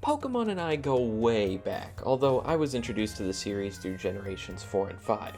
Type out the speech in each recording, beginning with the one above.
Pokemon and I go way back, although I was introduced to the series through generations 4 and 5.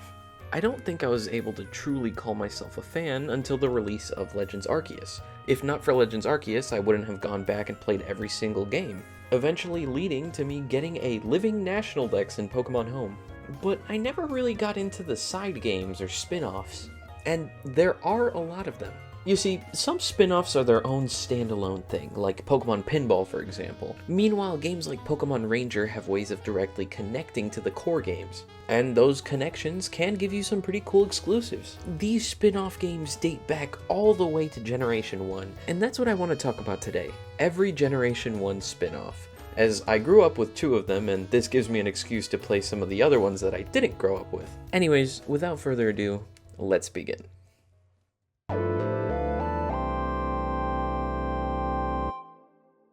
I don't think I was able to truly call myself a fan until the release of Legends Arceus. If not for Legends Arceus, I wouldn't have gone back and played every single game, eventually leading to me getting a living National Dex in Pokemon Home. But I never really got into the side games or spin-offs, and there are a lot of them. You see, some spin-offs are their own standalone thing, like Pokemon Pinball for example. Meanwhile, games like Pokemon Ranger have ways of directly connecting to the core games, and those connections can give you some pretty cool exclusives. These spin-off games date back all the way to Generation 1, and that's what I want to talk about today. Every Generation 1 spin-off. As I grew up with 2 of them, and this gives me an excuse to play some of the other ones that I didn't grow up with. Anyways, without further ado, let's begin.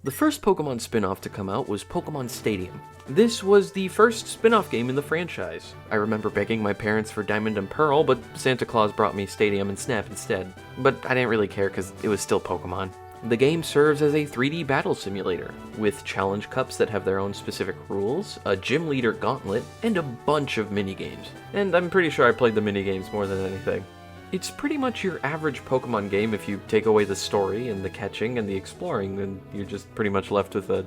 The first Pokemon spin-off to come out was Pokémon Stadium. This was the first spin-off game in the franchise. I remember begging my parents for Diamond and Pearl, but Santa Claus brought me Stadium and Snap instead. But I didn't really care because it was still Pokemon. The game serves as a 3D battle simulator, with challenge cups that have their own specific rules, a gym leader gauntlet, and a bunch of minigames. And I'm pretty sure I played the minigames more than anything. It's pretty much your average Pokemon game if you take away the story and the catching and the exploring, then you're just pretty much left with a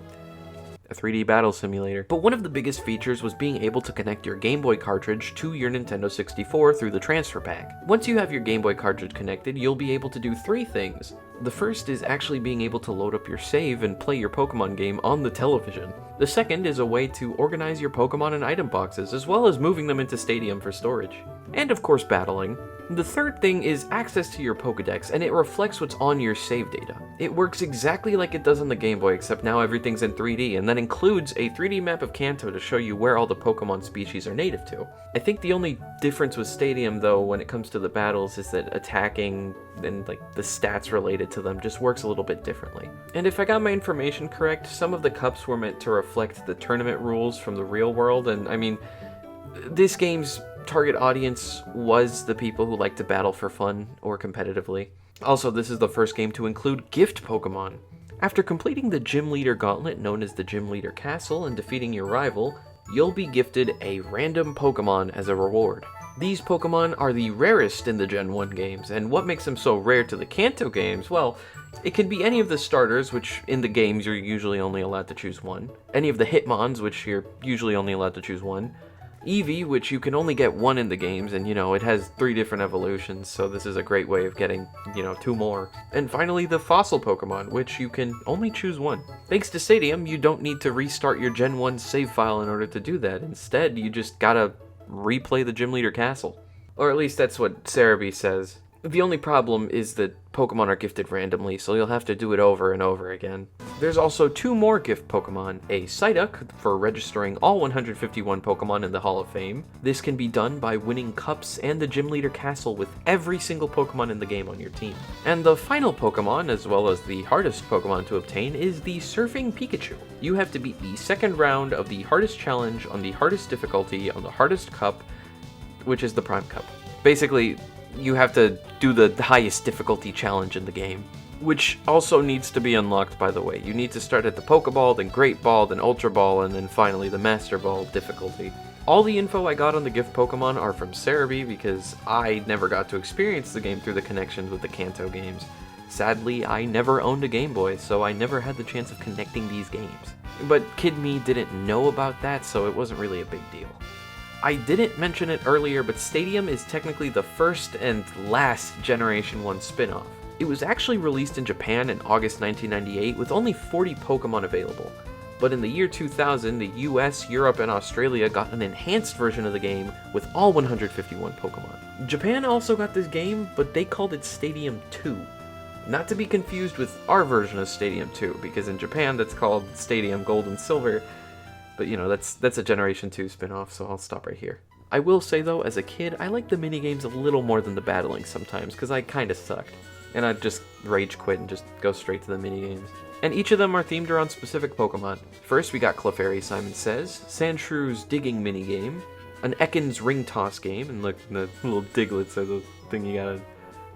3D battle simulator. But one of the biggest features was being able to connect your Game Boy cartridge to your Nintendo 64 through the transfer pack. Once you have your Game Boy cartridge connected, you'll be able to do 3 things. The first is actually being able to load up your save and play your Pokemon game on the television. The second is a way to organize your Pokemon in item boxes, as well as moving them into Stadium for storage. And of course battling. The third thing is access to your Pokédex, and it reflects what's on your save data. It works exactly like it does on the Game Boy, except now everything's in 3D, and that includes a 3D map of Kanto to show you where all the Pokemon species are native to. I think the only difference with Stadium, though, when it comes to the battles, is that attacking and the stats related to them just works a little bit differently. And if I got my information correct, some of the cups were meant to reflect the tournament rules from the real world, and I mean, this game's target audience was the people who like to battle for fun or competitively. Also, this is the first game to include gift Pokemon. After completing the Gym Leader Gauntlet known as the Gym Leader Castle and defeating your rival, you'll be gifted a random Pokemon as a reward. These Pokemon are the rarest in the Gen 1 games, and what makes them so rare to the Kanto games, well, it can be any of the starters, which in the games you're usually only allowed to choose one, any of the Hitmons, which you're usually only allowed to choose one, Eevee, which you can only get 1 in the games, and it has 3 different evolutions, so this is a great way of getting, 2 more. And finally, the fossil Pokemon, which you can only choose 1. Thanks to Stadium, you don't need to restart your Gen 1 save file in order to do that. Instead, you just gotta replay the Gym Leader Castle. Or at least that's what Cerebi says. The only problem is that Pokemon are gifted randomly, so you'll have to do it over and over again. There's also 2 more gift Pokemon, a Psyduck for registering all 151 Pokemon in the Hall of Fame. This can be done by winning cups and the Gym Leader Castle with every single Pokemon in the game on your team. And the final Pokemon, as well as the hardest Pokemon to obtain, is the Surfing Pikachu. You have to beat the second round of the hardest challenge on the hardest difficulty on the hardest cup, which is the Prime Cup. Basically, you have to do the highest difficulty challenge in the game, which also needs to be unlocked, by the way. You need to start at the Pokeball, then Great Ball, then Ultra Ball, and then finally the Master Ball difficulty. All the info I got on the gift Pokemon are from Cerebi because I never got to experience the game through the connections with the Kanto games. Sadly, I never owned a Game Boy, so I never had the chance of connecting these games. But Kid Me didn't know about that, so it wasn't really a big deal. I didn't mention it earlier, but Stadium is technically the first and last Generation 1 spin-off. It was actually released in Japan in August 1998 with only 40 Pokemon available. But in the year 2000, the US, Europe, and Australia got an enhanced version of the game with all 151 Pokemon. Japan also got this game, but they called it Stadium 2. Not to be confused with our version of Stadium 2, because in Japan that's called Stadium Gold and Silver. But that's a Generation 2 spin-off, so I'll stop right here. I will say though, as a kid, I liked the minigames a little more than the battling sometimes, because I kinda sucked. And I'd just rage quit and just go straight to the minigames. And each of them are themed around specific Pokemon. First we got Clefairy, Simon Says, Sandshrew's Digging minigame, an Ekans Ring Toss game, and look, the little diglets are the thing you gotta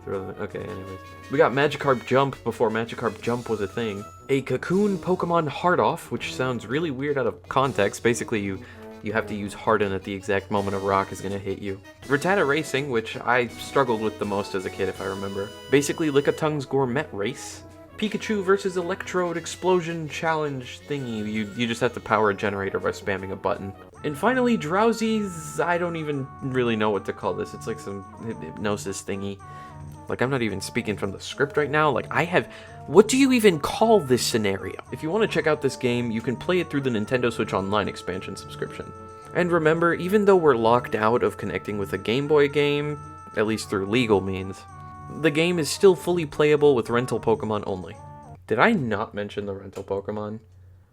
throw them. Okay, anyways. We got Magikarp Jump before Magikarp Jump was a thing. A Cocoon Pokemon Hardoff, which sounds really weird out of context. Basically, you have to use Harden at the exact moment a rock is going to hit you. Rattata Racing, which I struggled with the most as a kid if I remember. Basically, Lickitung's Gourmet Race. Pikachu versus Electrode Explosion Challenge thingy. You just have to power a generator by spamming a button. And finally, Drowsy's, I don't even really know what to call this. It's like some hypnosis thingy. Like, I'm not even speaking from the script right now. Like, what do you even call this scenario? If you want to check out this game, you can play it through the Nintendo Switch Online expansion subscription. And remember, even though we're locked out of connecting with a Game Boy game, at least through legal means, the game is still fully playable with rental Pokemon only. Did I not mention the rental Pokemon?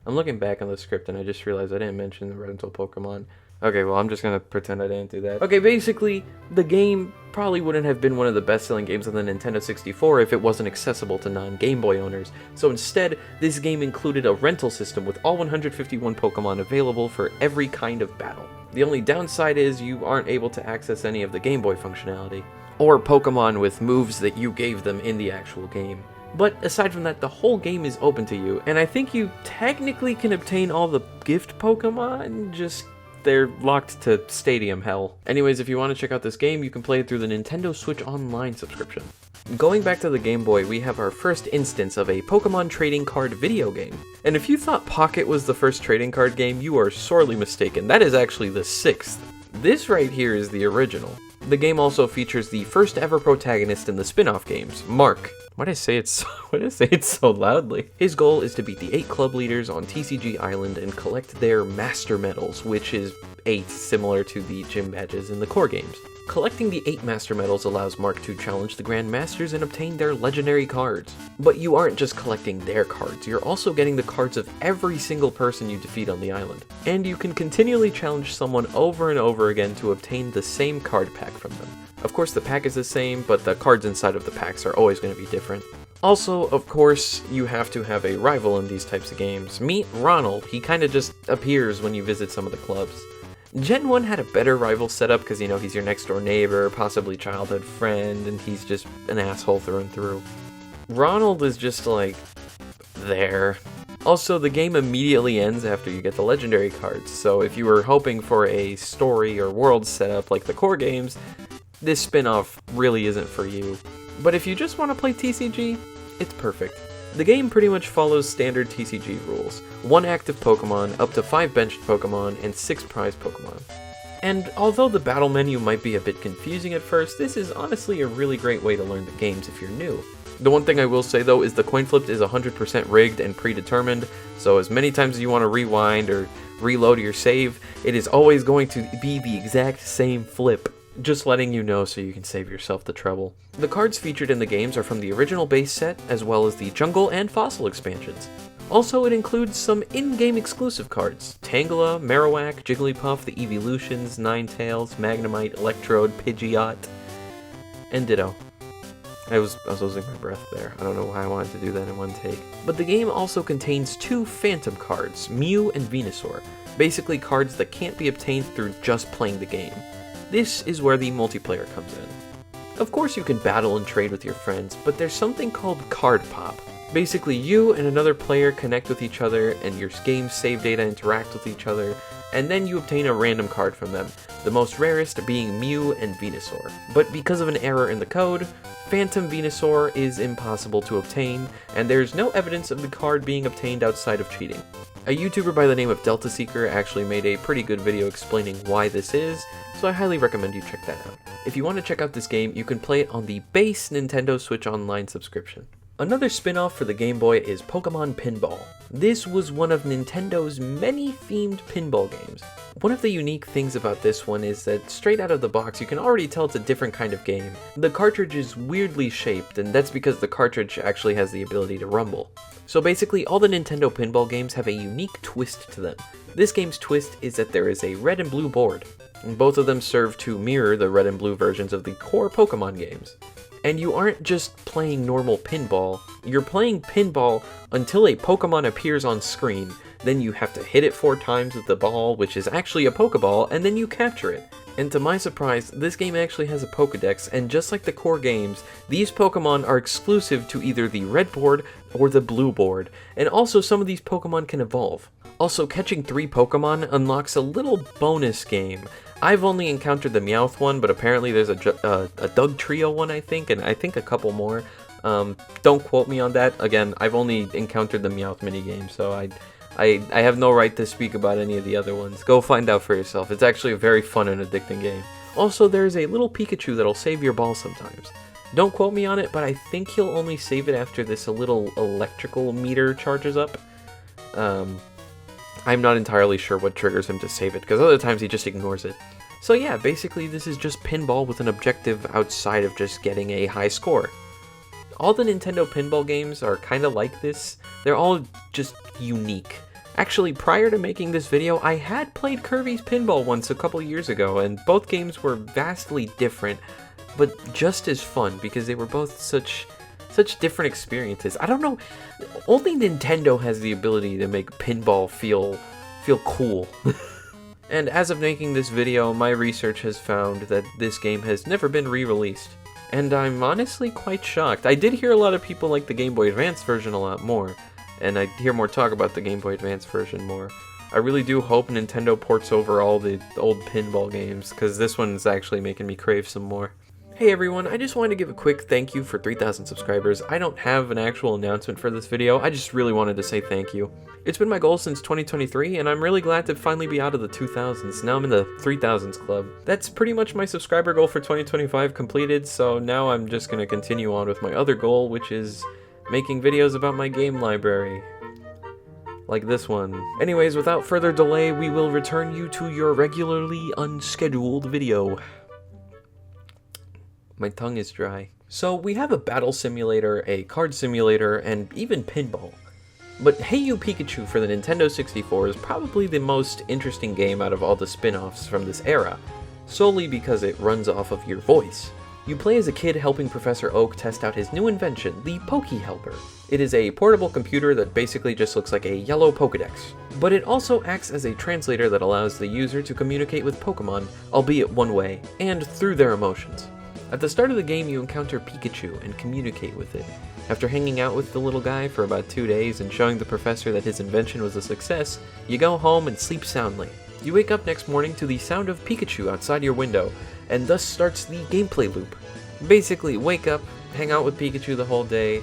I'm looking back on the script and I just realized I didn't mention the rental Pokemon. Okay, well, I'm just gonna pretend I didn't do that. Okay, basically, the game probably wouldn't have been one of the best-selling games on the Nintendo 64 if it wasn't accessible to non-Game Boy owners. So instead, this game included a rental system with all 151 Pokemon available for every kind of battle. The only downside is you aren't able to access any of the Game Boy functionality, or Pokemon with moves that you gave them in the actual game. But aside from that, the whole game is open to you, and I think you technically can obtain all the gift Pokemon, just they're locked to Stadium hell. Anyways, if you want to check out this game, you can play it through the Nintendo Switch Online subscription. Going back to the Game Boy, we have our first instance of a Pokemon trading card video game. And if you thought Pocket was the first trading card game, you are sorely mistaken. That is actually the 6th. This right here is the original. The game also features the first ever protagonist in the spin-off games, Mark. Why did I say it so loudly? His goal is to beat the 8 club leaders on TCG Island and collect their Master Medals, which is 8, similar to the gym badges in the core games. Collecting the 8 Master Medals allows Mark to challenge the Grand Masters and obtain their legendary cards. But you aren't just collecting their cards, you're also getting the cards of every single person you defeat on the island. And you can continually challenge someone over and over again to obtain the same card pack from them. Of course, the pack is the same, but the cards inside of the packs are always going to be different. Also, of course, you have to have a rival in these types of games. Meet Ronald. He kind of just appears when you visit some of the clubs. Gen 1 had a better rival setup because, you know, he's your next door neighbor, possibly childhood friend, and he's just an asshole through and through. Ronald is just like, there. Also, the game immediately ends after you get the legendary cards, so if you were hoping for a story or world setup like the core games, this spin-off really isn't for you. But if you just want to play TCG, it's perfect. The game pretty much follows standard TCG rules. 1 active Pokemon, up to 5 benched Pokemon, and 6 prize Pokemon. And although the battle menu might be a bit confusing at first, this is honestly a really great way to learn the games if you're new. The one thing I will say though is the coin flip is 100% rigged and predetermined, so as many times as you want to rewind or reload your save, it is always going to be the exact same flip. Just letting you know so you can save yourself the trouble. The cards featured in the games are from the original base set, as well as the Jungle and Fossil expansions. Also, it includes some in-game exclusive cards: Tangela, Marowak, Jigglypuff, the Evolutions, Ninetales, Magnemite, Electrode, Pidgeot, and Ditto. I was losing my breath there. I don't know why I wanted to do that in one take. But the game also contains 2 Phantom cards, Mew and Venusaur, basically cards that can't be obtained through just playing the game. This is where the multiplayer comes in. Of course you can battle and trade with your friends, but there's something called Card Pop. Basically, you and another player connect with each other, and your game's save data interact with each other, and then you obtain a random card from them, the most rarest being Mew and Venusaur. But because of an error in the code, Phantom Venusaur is impossible to obtain, and there's no evidence of the card being obtained outside of cheating. A YouTuber by the name of Delta Seeker actually made a pretty good video explaining why this is, so I highly recommend you check that out. If you want to check out this game, you can play it on the base Nintendo Switch Online subscription. Another spin-off for the Game Boy is Pokémon Pinball. This was one of Nintendo's many themed pinball games. One of the unique things about this one is that straight out of the box you can already tell it's a different kind of game. The cartridge is weirdly shaped, and that's because the cartridge actually has the ability to rumble. So basically all the Nintendo pinball games have a unique twist to them. This game's twist is that there is a red and blue board, and both of them serve to mirror the red and blue versions of the core Pokemon games. And you aren't just playing normal pinball, you're playing pinball until a Pokemon appears on screen, then you have to hit it 4 times with the ball, which is actually a Pokeball, and then you capture it. And to my surprise, this game actually has a Pokedex, and just like the core games, these Pokemon are exclusive to either the red board or the blue board, and also some of these Pokemon can evolve. Also, catching 3 Pokemon unlocks a little bonus game. I've only encountered the Meowth one, but apparently there's a Dugtrio one, I think, and I think a couple more. Don't quote me on that. Again, I've only encountered the Meowth minigame, so I have no right to speak about any of the other ones. Go find out for yourself. It's actually a very fun and addicting game. Also, there's a little Pikachu that'll save your ball sometimes. Don't quote me on it, but I think he'll only save it after this little electrical meter charges up. I'm not entirely sure what triggers him to save it, because other times he just ignores it. So yeah, basically this is just pinball with an objective outside of just getting a high score. All the Nintendo pinball games are kind of like this. They're all just unique. Actually, prior to making this video, I had played Kurffy's Pinball once a couple years ago, and both games were vastly different, but just as fun, because they were both such different experiences. I don't know, only Nintendo has the ability to make pinball feel cool. And as of making this video, my research has found that this game has never been re-released. And I'm honestly quite shocked. I did hear a lot of people like the Game Boy Advance version a lot more, and I hear more talk about the Game Boy Advance version more. I really do hope Nintendo ports over all the old pinball games, because this one's actually making me crave some more. Hey everyone, I just wanted to give a quick thank you for 3,000 subscribers. I don't have an actual announcement for this video, I just really wanted to say thank you. It's been my goal since 2023, and I'm really glad to finally be out of the 2000s. Now I'm in the 3000s club. That's pretty much my subscriber goal for 2025 completed, so now I'm just going to continue on with my other goal, which is making videos about my game library. Like this one. Anyways, without further delay, we will return you to your regularly unscheduled video. My tongue is dry. So we have a battle simulator, a card simulator, and even pinball. But Hey You Pikachu for the Nintendo 64 is probably the most interesting game out of all the spin-offs from this era, solely because it runs off of your voice. You play as a kid helping Professor Oak test out his new invention, the Poké Helper. It is a portable computer that basically just looks like a yellow Pokédex. But it also acts as a translator that allows the user to communicate with Pokémon, albeit one way, and through their emotions. At the start of the game, you encounter Pikachu and communicate with it. After hanging out with the little guy for about 2 days and showing the professor that his invention was a success, you go home and sleep soundly. You wake up next morning to the sound of Pikachu outside your window, and thus starts the gameplay loop. Basically, wake up, hang out with Pikachu the whole day,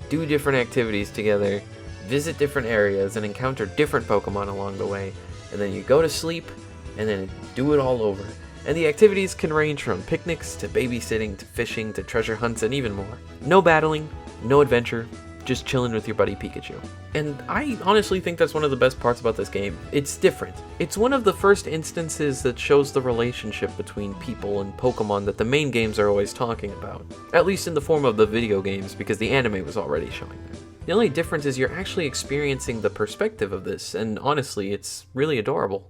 do different activities together, visit different areas, and encounter different Pokemon along the way, and then you go to sleep, and then do it all over. And the activities can range from picnics to babysitting to fishing to treasure hunts and even more. No battling, no adventure, just chilling with your buddy Pikachu. And I honestly think that's one of the best parts about this game. It's different. It's one of the first instances that shows the relationship between people and Pokemon that the main games are always talking about. At least in the form of the video games, because the anime was already showing that. The only difference is you're actually experiencing the perspective of this, and honestly, it's really adorable.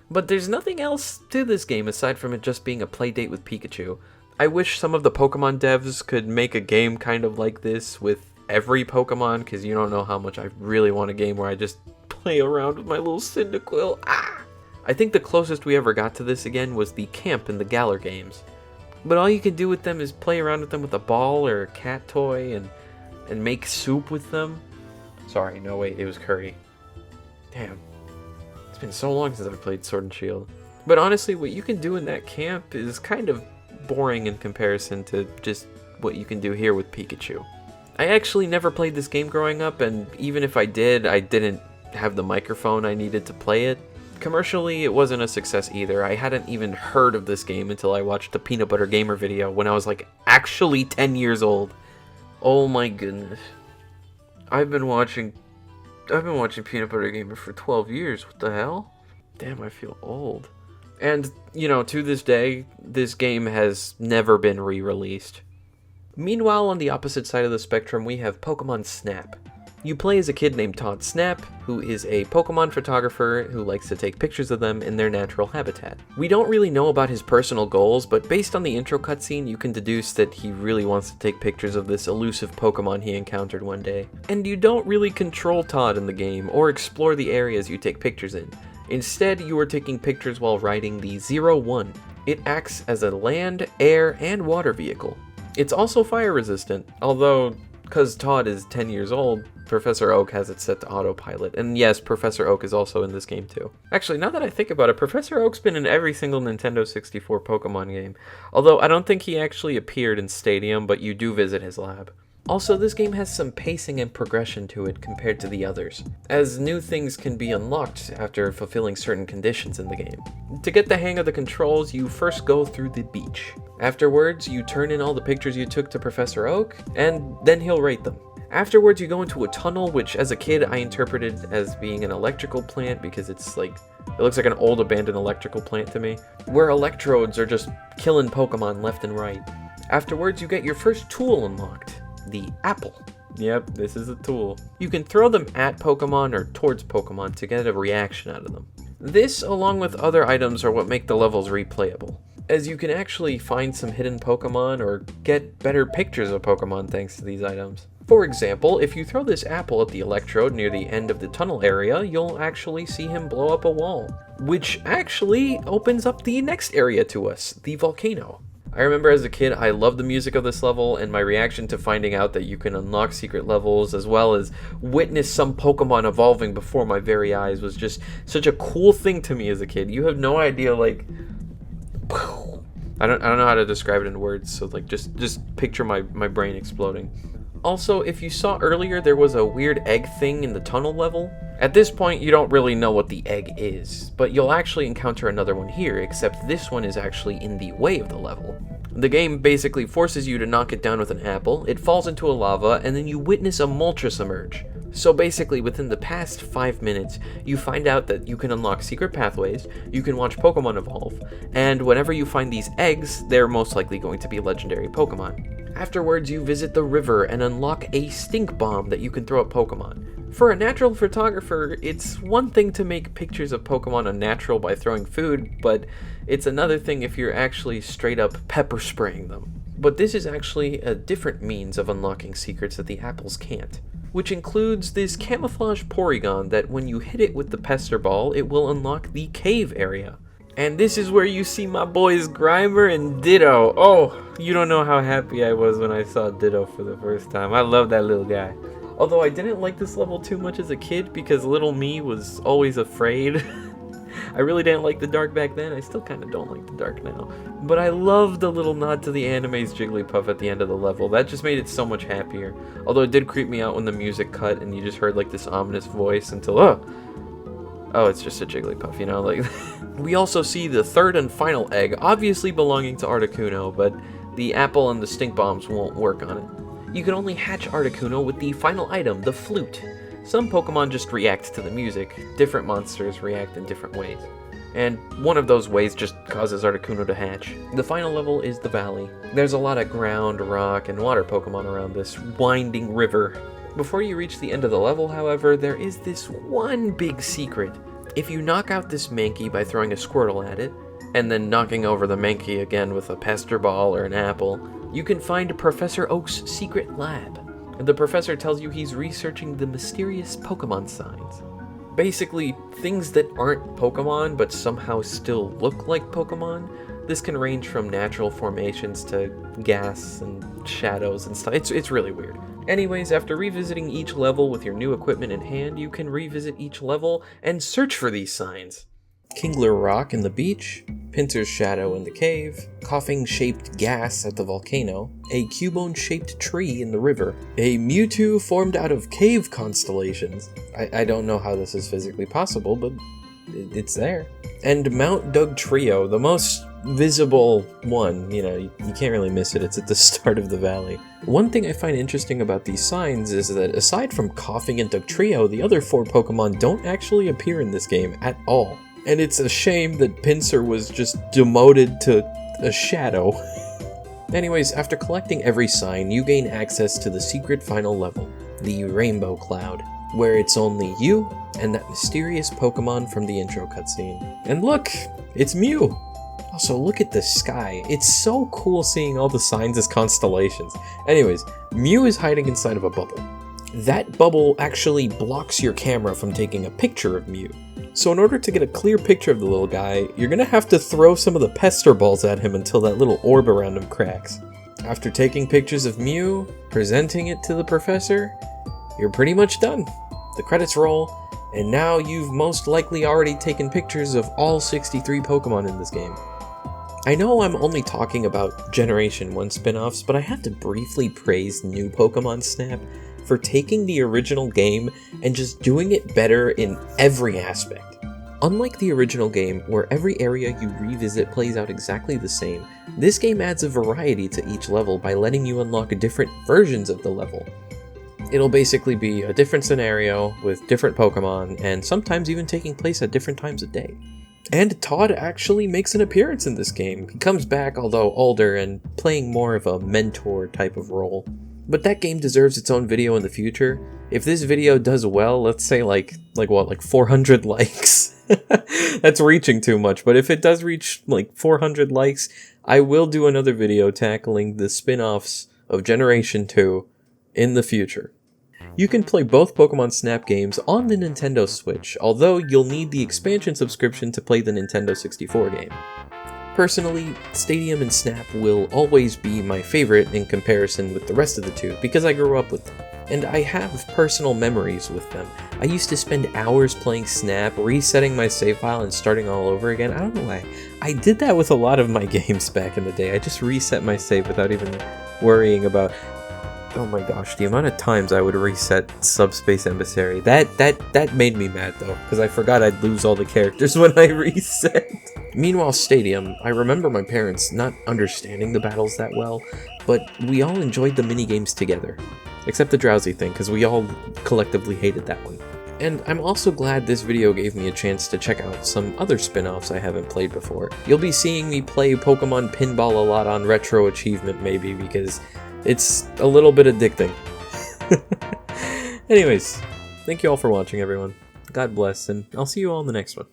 But there's nothing else to this game aside from it just being a playdate with Pikachu. I wish some of the Pokemon devs could make a game kind of like this with every Pokemon, because you don't know how much I really want a game where I just play around with my little Cyndaquil. I think the closest we ever got to this again was the camp in the Galar games. But all you can do with them is play around with them with a ball or a cat toy and make soup with them. Sorry, no wait, it was curry. Damn. It's been so long since I've played Sword and Shield. But honestly, what you can do in that camp is kind of boring in comparison to just what you can do here with Pikachu. I actually never played this game growing up, and even if I did, I didn't have the microphone I needed to play it. Commercially, it wasn't a success either. I hadn't even heard of this game until I watched the Peanut Butter Gamer video when I was like actually 10 years old. Oh my goodness. I've been watching Peanut Butter Gamer for 12 years. What the hell? Damn, I feel old. And, you know, to this day, this game has never been re-released. Meanwhile, on the opposite side of the spectrum, we have Pokémon Snap. You play as a kid named Todd Snap, who is a Pokemon photographer who likes to take pictures of them in their natural habitat. We don't really know about his personal goals, but based on the intro cutscene, you can deduce that he really wants to take pictures of this elusive Pokemon he encountered one day. And you don't really control Todd in the game, or explore the areas you take pictures in. Instead, you are taking pictures while riding the 01. It acts as a land, air, and water vehicle. It's also fire resistant, although, because Todd is 10 years old, Professor Oak has it set to autopilot. And yes, Professor Oak is also in this game too. Actually, now that I think about it, Professor Oak's been in every single Nintendo 64 Pokemon game. Although I don't think he actually appeared in Stadium, but you do visit his lab. Also, this game has some pacing and progression to it compared to the others, as new things can be unlocked after fulfilling certain conditions in the game. To get the hang of the controls, you first go through the beach. Afterwards, you turn in all the pictures you took to Professor Oak, and then he'll rate them. Afterwards, you go into a tunnel, which as a kid I interpreted as being an electrical plant because it's like, it looks like an old abandoned electrical plant to me, where electrodes are just killing Pokemon left and right. Afterwards, you get your first tool unlocked, the apple. Yep, this is a tool. You can throw them at Pokemon or towards Pokemon to get a reaction out of them. This, along with other items, are what make the levels replayable, as you can actually find some hidden Pokemon or get better pictures of Pokemon thanks to these items. For example, if you throw this apple at the electrode near the end of the tunnel area, you'll actually see him blow up a wall, which actually opens up the next area to us, the volcano. I remember as a kid, I loved the music of this level, and my reaction to finding out that you can unlock secret levels as well as witness some Pokemon evolving before my very eyes was just such a cool thing to me as a kid. You have no idea, like, I don't know how to describe it in words, so like just picture my brain exploding. Also, if you saw earlier there was a weird egg thing in the tunnel level, at this point you don't really know what the egg is, but you'll actually encounter another one here, except this one is actually in the way of the level. The game basically forces you to knock it down with an apple, it falls into a lava, and then you witness a Moltres emerge. So basically, within the past 5 minutes, you find out that you can unlock secret pathways, you can watch Pokemon evolve, and whenever you find these eggs, they're most likely going to be legendary Pokemon. Afterwards, you visit the river and unlock a stink bomb that you can throw at Pokemon. For a natural photographer, it's one thing to make pictures of Pokemon unnatural by throwing food, but it's another thing if you're actually straight up pepper spraying them. But this is actually a different means of unlocking secrets that the apples can't, which includes this camouflage Porygon that when you hit it with the Pester Ball, it will unlock the cave area. And this is where you see my boys Grimer and Ditto. Oh, you don't know how happy I was when I saw Ditto for the first time. I love that little guy. Although I didn't like this level too much as a kid because little me was always afraid. I really didn't like the dark back then. I still kind of don't like the dark now. But I love the little nod to the anime's Jigglypuff at the end of the level. That just made it so much happier. Although it did creep me out when the music cut and you just heard like this ominous voice until, oh, it's just a Jigglypuff, you know, like. We also see the third and final egg, obviously belonging to Articuno, but the apple and the stink bombs won't work on it. You can only hatch Articuno with the final item, the flute. Some Pokemon just react to the music, different monsters react in different ways. And one of those ways just causes Articuno to hatch. The final level is the valley. There's a lot of ground, rock, and water Pokemon around this winding river. Before you reach the end of the level, however, there is this one big secret. If you knock out this Mankey by throwing a Squirtle at it, and then knocking over the Mankey again with a Pester Ball or an apple, you can find Professor Oak's secret lab. The professor tells you he's researching the mysterious Pokemon signs. Basically, things that aren't Pokemon but somehow still look like Pokemon. This can range from natural formations to gas and shadows and stuff. It's really weird. Anyways, after revisiting each level with your new equipment in hand, you can revisit each level and search for these signs. Kingler Rock in the beach, Pinsir's Shadow in the cave, Coughing-shaped gas at the volcano, a Cubone-shaped tree in the river, a Mewtwo formed out of cave constellations. I don't know how this is physically possible, but it's there. And Mount Dugtrio, the most visible one, you know, you can't really miss it, it's at the start of the valley. One thing I find interesting about these signs is that aside from Coughing and Dugtrio, the other 4 Pokemon don't actually appear in this game at all. And it's a shame that Pinsir was just demoted to a shadow. Anyways, after collecting every sign, you gain access to the secret final level. the Rainbow Cloud, where it's only you and that mysterious Pokemon from the intro cutscene. And look, it's Mew! Also, look at the sky. It's so cool seeing all the signs as constellations. Anyways, Mew is hiding inside of a bubble. That bubble actually blocks your camera from taking a picture of Mew. So in order to get a clear picture of the little guy, you're gonna have to throw some of the pester balls at him until that little orb around him cracks. After taking pictures of Mew, presenting it to the professor, you're pretty much done. The credits roll, and now you've most likely already taken pictures of all 63 Pokemon in this game. I know I'm only talking about Generation 1 spin-offs, but I have to briefly praise new Pokémon Snap for taking the original game and just doing it better in every aspect. Unlike the original game, where every area you revisit plays out exactly the same, this game adds a variety to each level by letting you unlock different versions of the level. It'll basically be a different scenario with different Pokemon, and sometimes even taking place at different times of day. And Todd actually makes an appearance in this game. He comes back, although older, and playing more of a mentor type of role. But that game deserves its own video in the future. If this video does well, let's say like 400 likes. That's reaching too much, but if it does reach like 400 likes, I will do another video tackling the spin-offs of Generation 2 in the future. You can play both Pokemon Snap games on the Nintendo Switch, although you'll need the expansion subscription to play the Nintendo 64 game. Personally, Stadium and Snap will always be my favorite in comparison with the rest of the two because I grew up with them, and I have personal memories with them. I used to spend hours playing Snap, resetting my save file and starting all over again. I don't know why. I did that with a lot of my games back in the day. I just reset my save without even worrying about... Oh my gosh, the amount of times I would reset Subspace Emissary. That made me mad though, because I forgot I'd lose all the characters when I reset. Meanwhile, Stadium, I remember my parents not understanding the battles that well, but we all enjoyed the minigames together. Except the drowsy thing, because we all collectively hated that one. And I'm also glad this video gave me a chance to check out some other spin-offs I haven't played before. You'll be seeing me play Pokemon Pinball a lot on Retro Achievement maybe, because it's a little bit addicting. Anyways, thank you all for watching, everyone. God bless, and I'll see you all in the next one.